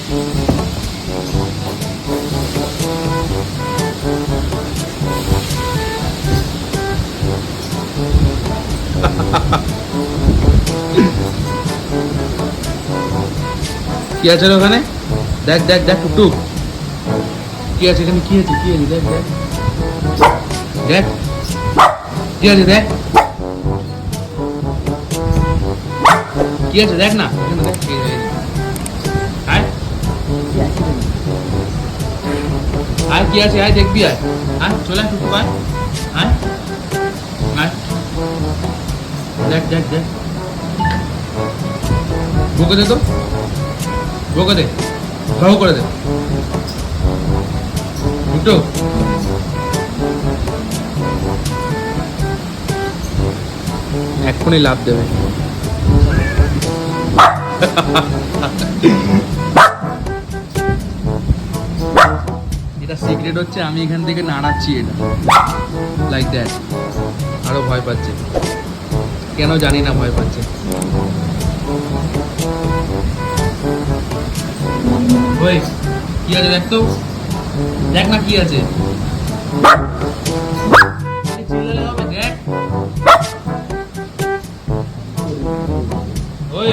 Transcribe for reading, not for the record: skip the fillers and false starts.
কি আছে ওখানে? দেখ দেখ দেখ টুকটুক, কি আছে এখানে? কি আছে? কি আছে? দেখ দেখ দেখ কি আছে? দেখ কি আছে? দেখ না এখানে, দেখ কি আছে। আয় আয়, কি আছে? আয় দেখবি, আয় আয়, চলে আয় টুকটুক, আয় আয় আয়, দেখ দেখ দেখ, বকে দে তো, বকে দে, সহ করে দে দুটো। এক্ষুনি লাভ দেবে। এটা সিক্রেট হচ্ছে, আমি এখান থেকে নাড়াচ্ছি এটা, লাইক দ্যাট। আরো ভয় পাচ্ছে, কেন জানি না ভয় পাচ্ছে। ওই কি আছে দেখ তো, দেখ না কি আছে, চিল্লালে হবে, দেখ। ওই